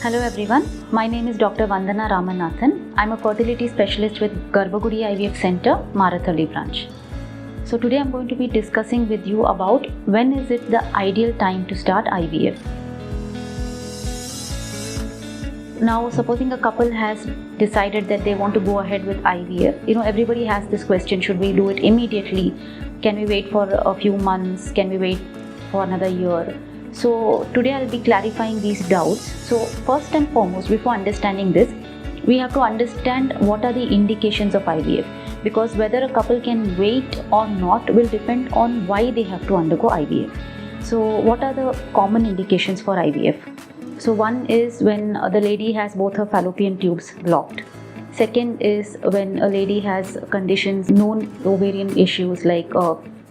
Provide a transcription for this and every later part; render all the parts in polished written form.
Hello everyone, my name is Dr. Vandana Ramanathan. I'm a fertility specialist with Garbhagudi IVF Center, Marathalli branch. So today I'm going to be discussing with you about when is it the ideal time to start IVF. Now supposing a couple has decided that they want to go ahead with IVF, everybody has this question, should we do it immediately? Can we wait for a few months? Can we wait for another year? So today I'll be clarifying these doubts. So first and foremost, before understanding this, we have to understand what are the indications of IVF, because whether a couple can wait or not will depend on why they have to undergo IVF. So what are the common indications for IVF? So one is when the lady has both her fallopian tubes blocked. Second is when a lady has conditions, known ovarian issues like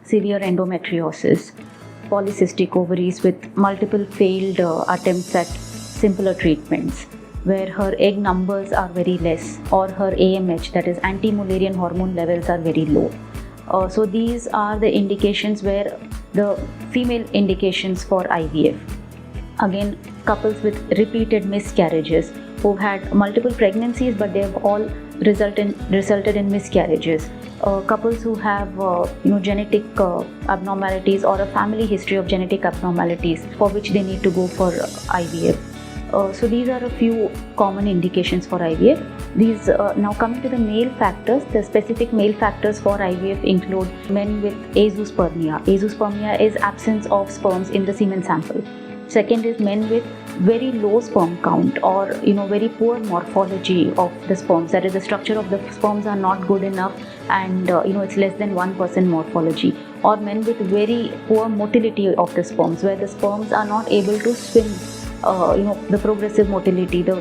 severe endometriosis, polycystic ovaries with multiple failed attempts at simpler treatments, where her egg numbers are very less or her AMH, that is anti-Mullerian hormone levels, are very low. So these are the indications where the female indications for IVF. Again, couples with repeated miscarriages who've had multiple pregnancies but they have all resulted in miscarriages. Couples who have genetic abnormalities or a family history of genetic abnormalities for which they need to go for IVF. So these are a few common indications for IVF. These now coming to the male factors, the specific male factors for IVF include men with azoospermia. Azoospermia is absence of sperms in the semen sample. Second is men with very low sperm count or very poor morphology of the sperms, that is the structure of the sperms are not good enough and it's less than 1% morphology, or men with very poor motility of the sperms, where the sperms are not able to swim. The progressive motility, the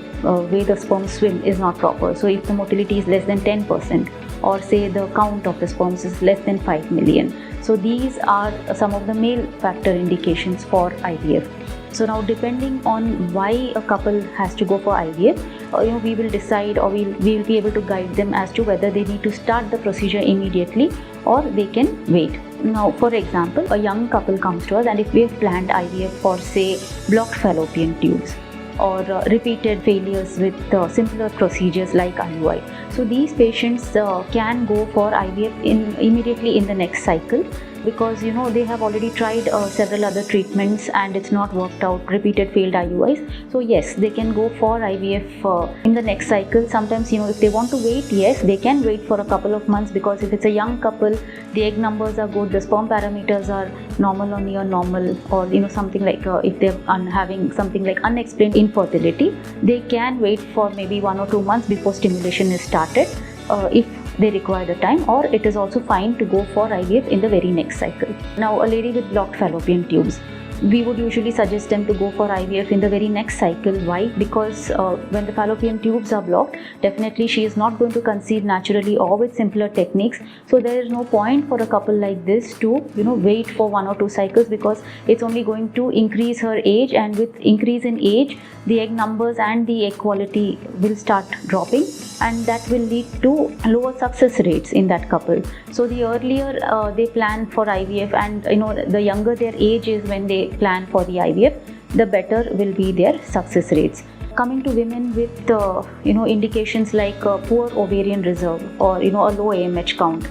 way the sperms swim is not proper. So if the motility is less than 10%, or say the count of the sperms is less than 5 million. So these are some of the male factor indications for IVF. So now depending on why a couple has to go for IVF, we will decide, or we will be able to guide them as to whether they need to start the procedure immediately or they can wait. Now, for example, a young couple comes to us, and if we have planned IVF for, say, blocked fallopian tubes or repeated failures with simpler procedures like IUI, so these patients can go for IVF immediately in the next cycle, because they have already tried several other treatments and it's not worked out, repeated failed IUIs. So yes, they can go for IVF in the next cycle. Sometimes if they want to wait, yes, they can wait for a couple of months, because if it's a young couple, the egg numbers are good, the sperm parameters are normal or near normal, or something like if they're having something like unexplained infertility, they can wait for maybe 1 or 2 months before stimulation is started if they require the time, or it is also fine to go for IVF in the very next cycle. Now, a lady with blocked fallopian tubes, we would usually suggest them to go for IVF in the very next cycle. Why? Because when the fallopian tubes are blocked, definitely she is not going to conceive naturally or with simpler techniques. So there is no point for a couple like this to wait for 1 or 2 cycles, because it's only going to increase her age, and with increase in age, the egg numbers and the egg quality will start dropping, and that will lead to lower success rates in that couple. So the earlier they plan for IVF, and the younger their age is when they plan for the IVF, the better will be their success rates. Coming to women with indications like poor ovarian reserve or a low AMH count.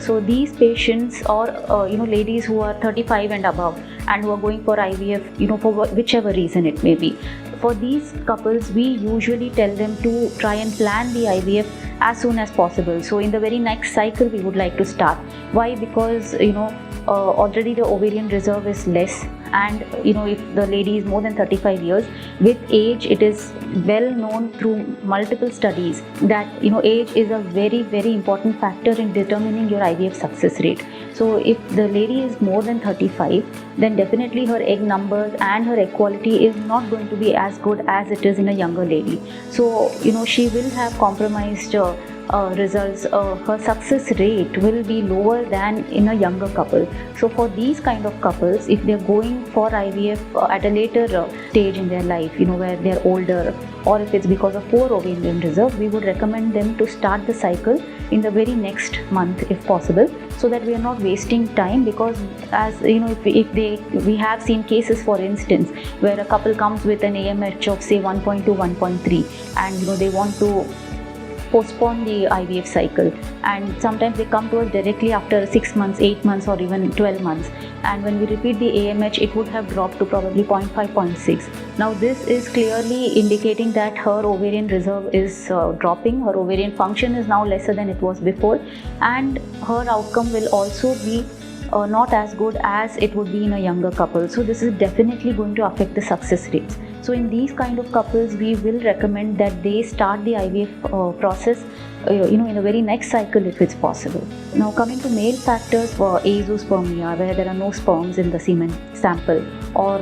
So these patients, or ladies who are 35 and above and who are going for IVF, for whichever reason it may be, for these couples, we usually tell them to try and plan the IVF as soon as possible. So in the very next cycle, we would like to start. Why? Because already the ovarian reserve is less, and if the lady is more than 35 years, with age, it is well known through multiple studies that age is a very, very important factor in determining your IVF success rate. So if the lady is more than 35, then definitely her egg numbers and her egg quality is not going to be as good as it is in a younger lady. So she will have compromised results, her success rate will be lower than in a younger couple. So for these kind of couples, if they're going for IVF at a later stage in their life, where they're older, or if it's because of poor ovarian reserve, we would recommend them to start the cycle in the very next month if possible, so that we are not wasting time. Because as we have seen cases, for instance, where a couple comes with an AMH of say 1.2, 1.3, and they want to postpone the IVF cycle, and sometimes they come to us directly after 6 months, 8 months, or even 12 months, and when we repeat the AMH, it would have dropped to probably 0.5, 0.6. Now this is clearly indicating that her ovarian reserve is dropping, her ovarian function is now lesser than it was before, and her outcome will also be not as good as it would be in a younger couple. So this is definitely going to affect the success rates. So in these kind of couples, we will recommend that they start the IVF process in the very next cycle if it's possible. Now coming to male factors for azoospermia, where there are no sperms in the semen sample, or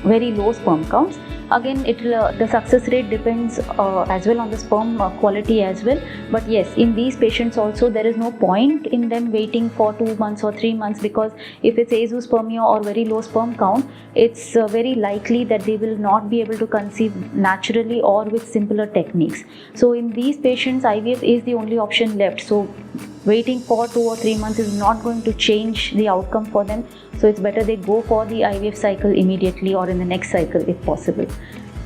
very low sperm counts, again the success rate depends as well on the sperm quality as well. But yes, in these patients also, there is no point in them waiting for 2 months or 3 months, because if it's azoospermia or very low sperm count, it's very likely that they will not be able to conceive naturally or with simpler techniques. So in these patients, IVF is the only option left. So waiting for 2 or 3 months is not going to change the outcome for them. So it's better they go for the IVF cycle immediately or in the next cycle if possible.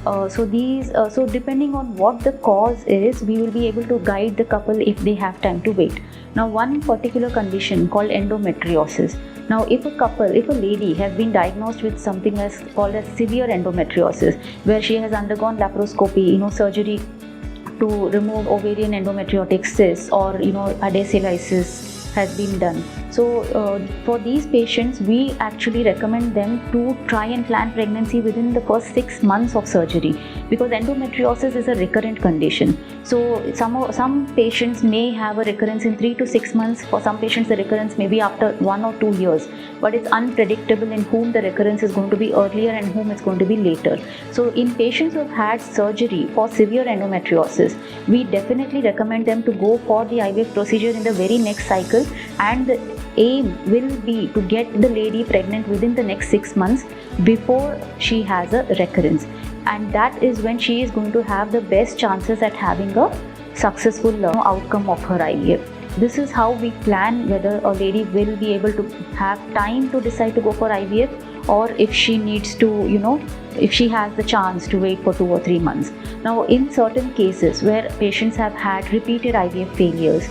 So depending on what the cause is, we will be able to guide the couple if they have time to wait. Now one particular condition called endometriosis. Now if a lady has been diagnosed with something called as severe endometriosis, where she has undergone laparoscopy, surgery to remove ovarian endometriotic cysts, or adenolysis has been done. So for these patients, we actually recommend them to try and plan pregnancy within the first 6 months of surgery, because endometriosis is a recurrent condition. So some patients may have a recurrence in 3 to 6 months. For some patients, the recurrence may be after 1 or 2 years, but it's unpredictable in whom the recurrence is going to be earlier and whom it's going to be later. So in patients who have had surgery for severe endometriosis, we definitely recommend them to go for the IVF procedure in the very next cycle, and the aim will be to get the lady pregnant within the next 6 months before she has a recurrence, and that is when she is going to have the best chances at having a successful outcome of her IVF. This is how we plan whether a lady will be able to have time to decide to go for IVF, or if she needs to, if she has the chance to wait for 2 or 3 months. Now in certain cases where patients have had repeated IVF failures,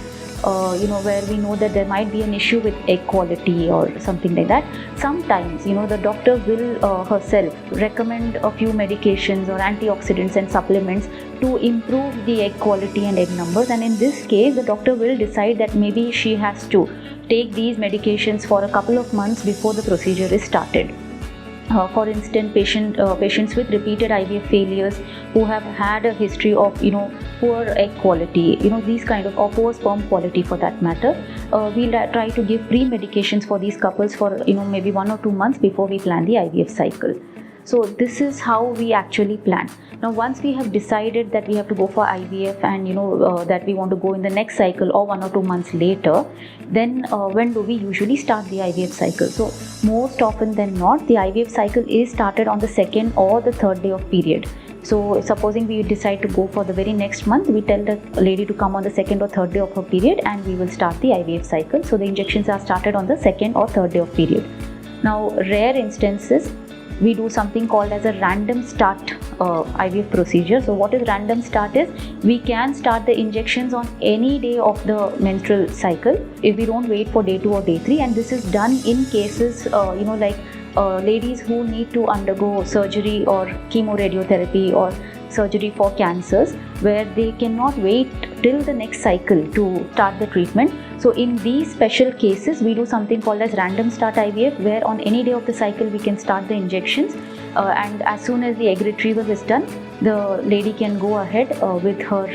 where we know that there might be an issue with egg quality or something like that, sometimes the doctor will herself recommend a few medications or antioxidants and supplements to improve the egg quality and egg numbers. And in this case, the doctor will decide that maybe she has to take these medications for a couple of months before the procedure is started. For instance, patients with repeated IVF failures who have had a history of poor egg quality, these kind of, or poor sperm quality for that matter, we'll try to give pre-medications for these couples for maybe 1 or 2 months before we plan the IVF cycle. So this is how we actually plan. Now once we have decided that we have to go for IVF, and that we want to go in the next cycle or 1 or 2 months later, then when do we usually start the IVF cycle? So most often than not, the IVF cycle is started on the 2nd or the 3rd day of period. So supposing we decide to go for the very next month, we tell the lady to come on the 2nd or 3rd day of her period, and we will start the IVF cycle. So the injections are started on the 2nd or 3rd day of period. Now rare instances, we do something called as a random start IVF procedure. So what is random start is, we can start the injections on any day of the menstrual cycle if we don't wait for day 2 or day 3, and this is done in cases like ladies who need to undergo surgery or chemoradiotherapy or surgery for cancers, where they cannot wait till the next cycle to start the treatment. So in these special cases, we do something called as random start IVF, where on any day of the cycle we can start the injections, and as soon as the egg retrieval is done, the lady can go ahead with her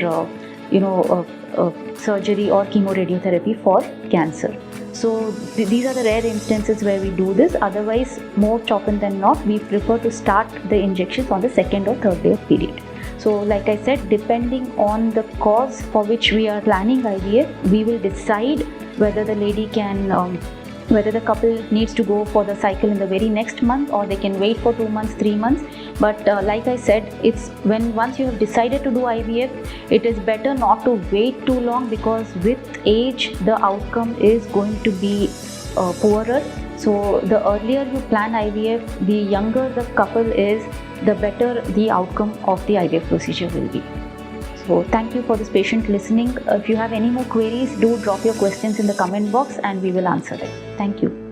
surgery or chemoradiotherapy for cancer. So these are the rare instances where we do this. Otherwise, more often than not, we prefer to start the injections on the 2nd or 3rd day of period. So like I said, depending on the cause for which we are planning IVF, we will decide whether the lady can whether the couple needs to go for the cycle in the very next month, or they can wait for 2 months, 3 months. But like I said, it's once you have decided to do IVF, it is better not to wait too long, because with age the outcome is going to be poorer. So the earlier you plan IVF, the younger the couple is, the better the outcome of the IVF procedure will be. So thank you for this patient listening. If you have any more queries, do drop your questions in the comment box and we will answer them. Thank you.